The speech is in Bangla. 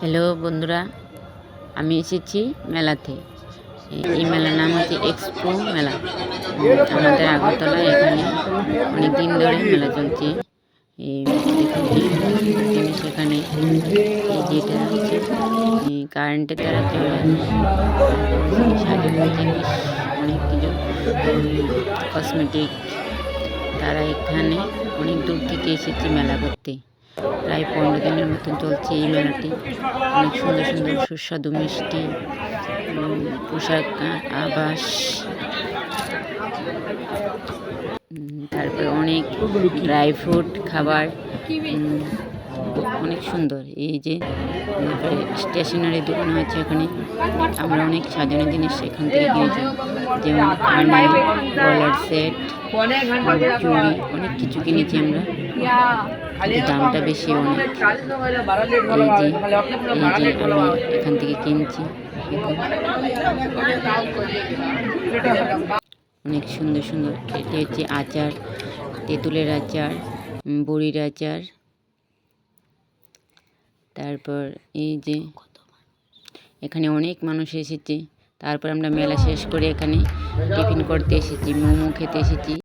হ্যালো বন্ধুরা, আমি এসেছি মেলাতে। এই মেলার নাম হচ্ছে এক্সপো মেলা। আমাদের আগরতলায় এখানে অনেক দিন ধরে মেলা চলছে। এই জিনিস এখানে এই যেটা হচ্ছে কারেন্টের দ্বারা চলে, সাজানোর জিনিস অনেক কিছু, কসমেটিক। তারা এখানে অনেক দূর থেকে এসেছে মেলা করতে। প্রায় 15 দিনের মতন চলছে এই মেলাটি। অনেক সুন্দর সুন্দর সুস্বাদু মিষ্টি, পোশাক, আবাস, তারপরে অনেক ড্রাই ফ্রুট খাবার, অনেক সুন্দর। এই যে স্টেশনারি দোকান আছে এখানে, আমরা অনেক সাজানোর জিনিস এখান থেকে কিনেছি, যেমন কানের, গলার সেট, চুড়ি, অনেক কিছু কিনেছি আমরা। দামটা বেশি অনেক। এই যে আমি এখান থেকে কিনছি। অনেক সুন্দর সুন্দর। এটি হচ্ছে আচার, তেঁতুলের আচার, বড়ির আচার। তারপর এই যে এখানে অনেক মানুষ এসেছে। তারপর আমরা মেলা শেষ করে এখানে টিফিন করতে এসেছি, মোমো খেতে এসেছি।